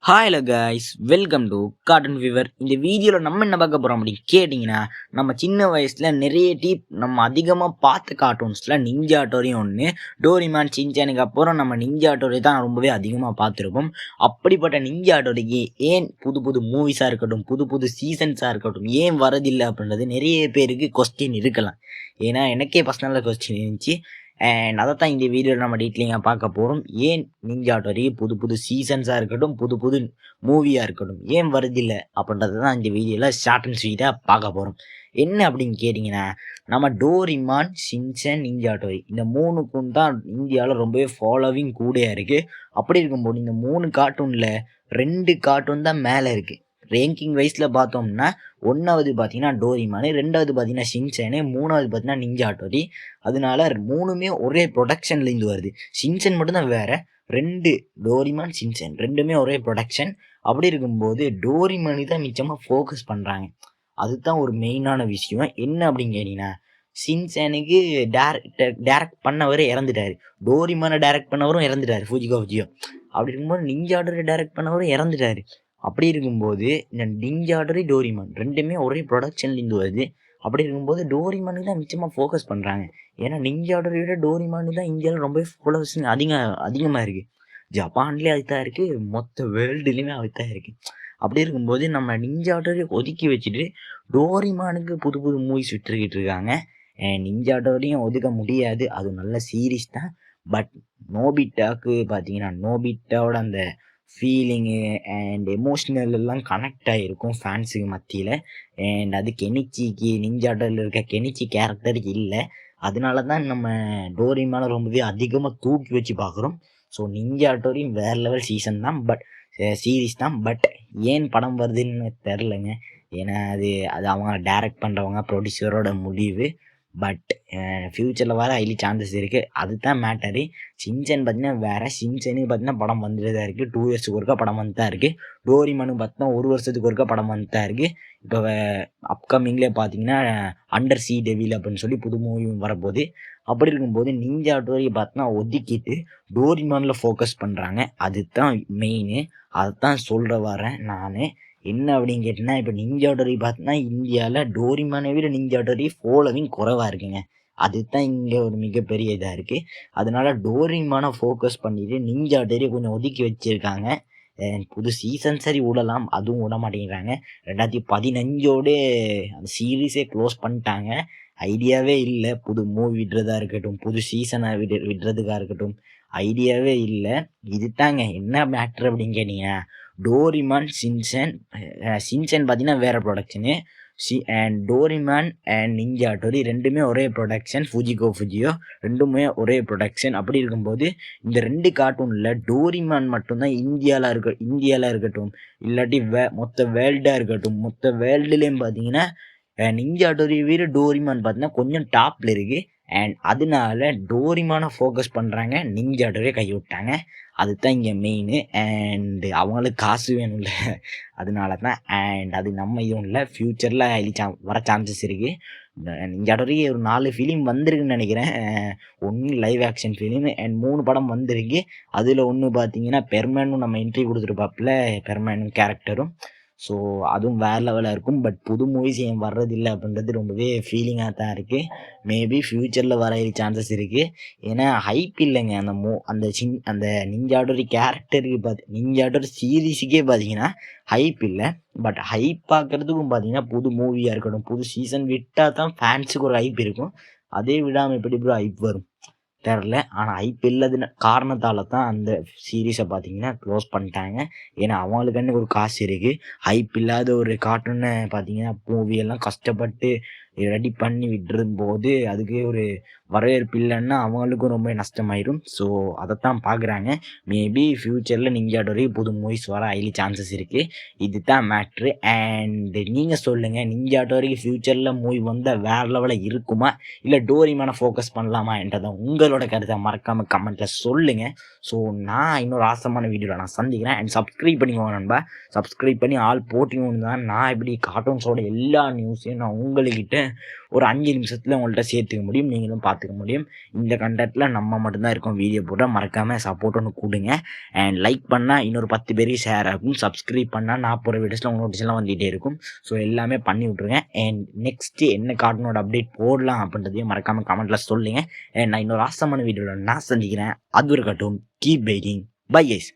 Hi hello guys, welcome to cartoon fever. இந்த வீடியோவில் நம்ம என்ன பார்க்க போகிறோம் அப்படின்னு கேட்டிங்கன்னா, நம்ம சின்ன வயசில் நிறைய நம்ம அதிகமாக பார்த்த கார்ட்டூன்ஸில் நிஞ்சா ஹட்டோரியும் ஒன்று. டோரிமான், சின்சானுக்கு அப்புறம் நம்ம நிஞ்சா ஹட்டோரி தான் ரொம்பவே அதிகமாக பார்த்துருப்போம். அப்படிப்பட்ட நிஞ்சா ஹட்டோரிக்கு ஏன் புது புது மூவிஸாக இருக்கட்டும், புது புது சீசன்ஸாக இருக்கட்டும் ஏன் வரதில்லை அப்படின்றது நிறைய பேருக்கு கொஸ்டின் இருக்கலாம். ஏன்னா எனக்கே பர்சனலாக கொஸ்டின் இருந்துச்சு. அண்ட் அதை தான் இந்த வீடியோவில் நம்ம டீட்டெயிலாக பார்க்க போகிறோம். ஏன் நிஞ்சா ஹட்டோரி புது புது சீசன்ஸாக இருக்கட்டும், புது புது மூவியாக இருக்கட்டும் ஏன் வருதில்லை அப்படின்றத தான் இந்த வீடியோவில் ஷார்ட் அண்ட் ஸ்வீட்டாக பார்க்க போகிறோம். என்ன அப்படின்னு கேட்டிங்கன்னா, நம்ம டோரிமான், ஷின்சான், நிஞ்சா ஹட்டோரி இந்த மூணுக்கும் தான் இந்தியாவில் ரொம்பவே ஃபாலோவிங் கூடையாக இருக்குது. அப்படி இருக்கும்போது இந்த 3 கார்ட்டூனில் 2 கார்ட்டூன் தான் மேலே இருக்குது. ரேங்கிங் வைஸில் பார்த்தோம்னா 1வது பார்த்தீங்கன்னா டோரிமானு, 2வது பார்த்தீங்கன்னா ஷின்சானு, 3வது பார்த்தீங்கன்னா நிஞ்சா ஹட்டோரி. அதனால 3மே ஒரே ப்ரொடக்ஷன்லேருந்து வருது. ஷின்சான் மட்டும்தான் வேறு. 2 டோரிமான், ஷின்சான் 2மே ஒரே ப்ரொடக்ஷன். அப்படி இருக்கும்போது டோரிமானு தான் மிச்சமாக ஃபோக்கஸ் பண்ணுறாங்க. அதுதான் ஒரு மெயினான விஷயம். என்ன அப்படின்னு கேட்டிங்கன்னா, ஷின்சானுக்கு டேரக்ட் பண்ணவர் இறந்துட்டார், டோரிமானை டேரக்ட் பண்ணவரும் இறந்துட்டார், ஃபுஜிகோ. அப்படி இருக்கும்போது நிஞ்சா ஹட்டோரி டேரக்ட் பண்ணவரும் இறந்துட்டார். அப்படி இருக்கும்போது இந்த நிஞ்சா ஹட்டோரி, டோரிமான் 2மே ஒரே ப்ரொடக்ஷன்லேருந்து வருது. அப்படி இருக்கும்போது டோரிமானுக்கு தான் மிச்சமாக ஃபோக்கஸ் பண்ணுறாங்க. ஏன்னா நிஞ்சா ஹட்டோரியோட டோரிமானு தான் இந்தியாவில் ரொம்ப ஃபாலோவர்ஸ் அதிகமாக இருக்குது. ஜப்பான்லேயே அதுதான் இருக்குது, மொத்த வேர்ல்டுலேயுமே அதுதான் இருக்குது. அப்படி இருக்கும்போது நம்ம நிஞ்சா ஹட்டோரியை ஒதுக்கி வச்சுட்டு டோரிமானுக்கு புது புது மூவிஸ் விட்டுருக்கிட்டு இருக்காங்க. நிஞ்சா ஹட்டோரியும் ஒதுக்க முடியாது, அது நல்ல சீரீஸ் தான். பட் நோபிட்டாவுக்கு பார்த்தீங்கன்னா, நோபிட்டாவோட அந்த ஃபீலிங்கு அண்ட் எமோஷ்னல் எல்லாம் கனெக்ட் ஆகிருக்கும் ஃபேன்ஸுக்கு மத்தியில். அண்ட் அது கெனிச்சிக்கு, நிஞ்சா ஹட்டோரியில் இருக்க கெனிச்சி கேரக்டருக்கு இல்லை. அதனால தான் நம்ம டோரிமானை ரொம்பவே அதிகமாக தூக்கி வச்சு பார்க்குறோம். ஸோ நிஞ்சா ஹட்டோரியும் வேறு லெவல் சீசன் தான், பட் சீரீஸ் தான். பட் ஏன் படம் வருதுன்னு தெரிலங்க. ஏன்னா அது அவங்க டைரக்ட் பண்ணுறவங்க ப்ரொடியூசரோட முடிவு. பட் ஃப்யூச்சரில் வர ஹைலி சான்சஸ் இருக்குது, அதுதான் மேட்டரு. ஷின்சான் பார்த்தீங்கன்னா வேறு. ஷின்சானுக்கு பார்த்தீங்கன்னா படம் வந்துட்டு தான் இருக்குது, 2 இயர்ஸுக்கு ஒருக்கா படம் வந்து தான் இருக்குது. டோரிமானுக்கு பார்த்தீங்கன்னா 1 வருஷத்துக்கு ஒருக்கா படம் வந்து தான் இருக்குது. இப்போ அப்கமிங்லேயே பார்த்தீங்கன்னா அண்டர் சி டெவில் அப்படின்னு சொல்லி புது மூவி வரப்போகுது. அப்படி இருக்கும்போது நிஞ்சா ஹட்டோரியை பார்த்தீங்கன்னா ஒதுக்கிட்டு டோரிமானில் ஃபோக்கஸ் பண்ணுறாங்க. அதுதான் மெயின். அதைத்தான் சொல்கிற வரேன் நான். என்ன அப்படின்னு கேட்டிங்கன்னா, இப்போ நிஞ்சா ஹட்டோரி பார்த்தீங்கன்னா இந்தியாவில் டோரிமானை விட நிஞ்சா ஹட்டோரி ஃபாலோவிங் குறைவாக இருக்குங்க. அதுதான் இங்கே ஒரு மிகப்பெரிய இதாக இருக்குது. அதனால டோரிமானை ஃபோக்கஸ் பண்ணிட்டு நிஞ்சா ஹட்டோரியை கொஞ்சம் ஒதுக்கி வச்சுருக்காங்க. புது சீசன் சரி விடலாம், அதுவும் விட மாட்டேங்கிறாங்க. 2015 அந்த சீரீஸே க்ளோஸ் பண்ணிட்டாங்க. ஐடியாவே இல்லை, புது மூவி விடுறதா இருக்கட்டும், புது சீசனை விடுறதுக்காக இருக்கட்டும், ஐடியாவே இல்லை. இது தாங்க என்ன மேட்ரு அப்படின்னு கேட்டிங்கன்னா, டோரிமான், ஷின்சான் பார்த்தீங்கன்னா வேறு production. And Doraemon and ninja Hattori 2மே ஒரே ப்ரொடக்ஷன். ஃபுஜியோ 2மே ஒரே ப்ரொடக்ஷன். அப்படி இருக்கும்போது இந்த 2 கார்ட்டூனில் டோரிமான் மட்டும்தான் இந்தியாவில் இருக்கட்டும், இல்லாட்டி மொத்த வேர்ல்டாக இருக்கட்டும், மொத்த வேர்ல்டுலேயும் பார்த்தீங்கன்னா நிஞ்சா ஹட்டோரியை விட டோரிமான் பார்த்தீங்கன்னா கொஞ்சம் டாப்பில் இருக்குது. அண்ட் அதனால டோரிமானை ஃபோக்கஸ் பண்ணுறாங்க, நிஞ்சா ஹட்டோரியை கை விட்டாங்க. அதுதான் இங்கே மெயின். அண்டு அவங்களுக்கு காசு வேணும்ல, அதனால தான். அண்ட் அது நம்ம இதுவும் இல்லை, ஃப்யூச்சரில் வர சான்சஸ் இருக்குது. நிஞ்சா ஹட்டோரி ஒரு 4 ஃபிலிம் வந்திருக்குன்னு நினைக்கிறேன். 1 லைவ் ஆக்ஷன் ஃபிலிம் அண்ட் 3 படம் வந்திருக்கு. அதில் ஒன்று பார்த்தீங்கன்னா பெர்மேனும் நம்ம என்ட்ரி கொடுத்துருப்பாப்புல, பெர்மேனும் கேரக்டரும். ஸோ அதுவும் வேறு லெவலாக இருக்கும். பட் புது மூவிஸ் ஏன் வர்றதில்லை அப்படின்றது ரொம்பவே ஃபீலிங்காக தான் இருக்குது. மேபி ஃப்யூச்சரில் வர சான்சஸ் இருக்குது. ஏன்னா ஹைப் இல்லைங்க அந்த நிஞ்சா ஹட்டோரி கேரக்டருக்கு நிஞ்சா ஹட்டோரி சீரீஸுக்கே பார்த்தீங்கன்னா ஹைப் இல்லை. பட் ஹைப் பார்க்குறதுக்கும் பார்த்தீங்கன்னா புது மூவியாக இருக்கட்டும், புது சீசன் விட்டால் தான் ஃபேன்ஸுக்கு ஒரு ஹைப் இருக்கும். அதே விடாமல் எப்படி ப்ரோ ஹைப் வரும் தெரில. ஆனால் ஹைப் இல்லாத காரணத்தால் தான் அந்த சீரீஸை பார்த்தீங்கன்னா க்ளோஸ் பண்ணிட்டாங்க. ஏன்னா அவங்களுக்குன்னு ஒரு காசு இருக்குது. ஹைப் இல்லாத ஒரு கார்ட்டூனை பார்த்தீங்கன்னா மூவியெல்லாம் கஷ்டப்பட்டு ரெடி பண்ணி விட்டுரும்போது அதுக்கு ஒரு வரவேற்பு இல்லைன்னா அவங்களுக்கும் ரொம்ப நஷ்டமாயிடும். ஸோ அதைத்தான் பார்க்குறாங்க. மேபி ஃப்யூச்சரில் நிஞ்சா ஹட்டோரி புது மூவிஸ் வர ஹைலி சான்சஸ் இருக்குது. இது தான் மேட்ரு. அண்டு நீங்கள் சொல்லுங்கள், நிஞ்சா ஹட்டோரிக்கு ஃப்யூச்சரில் மூவி வந்தால் வேறு லெவலில் இருக்குமா, இல்லை டோரிமானை ஃபோக்கஸ் பண்ணலாமா என்றதை உங்களோட கருத்தை மறக்காமல் கமெண்ட்டில் சொல்லுங்கள். ஸோ நான் இன்னொரு ஆசமான வீடியோவில் நான் சந்திக்கிறேன். அண்ட் சப்ஸ்கிரைப் பண்ணிக்கோங்க நண்பா. சப்ஸ்கிரைப் பண்ணி ஆள் போட்டிங்கன்னு தான் நான் இப்படி கார்ட்டூன்ஸோட எல்லா நியூஸையும் நான் உங்கள்கிட்ட ஒரு 5 நிமிஷத்தில் உங்கள்கிட்ட சேர்த்துக்க முடியும், நீங்களும் பார்த்துக்க முடியும். இந்த கண்டென்ட்டில் நம்ம மட்டும்தான் இருக்கோம் வீடியோ போட. மறக்காமல் சப்போர்ட் ஒன்று கொடுங்க. அண்ட் லைக் பண்ணால் இன்னொரு 10 பேருக்கு ஷேர் ஆகும். சப்ஸ்கிரைப் பண்ணால் நான் போகிற வீடியோஸில் உங்கள் நோட்டிஸ்லாம் வந்துகிட்டே இருக்கும். ஸோ எல்லாமே பண்ணி விட்ருங்க. அண்ட் நெக்ஸ்ட்டு என்ன கார்ட்டூனோட அப்டேட் போடலாம் அப்படின்றதையும் மறக்காமல் கமெண்ட்டில் சொல்லுங்கள். அண்ட் நான் இன்னொரு ஆசமான வீடியோவில் நான் சந்திக்கிறேன். அது ஒரு cartoon. Keep waiting. Bye guys.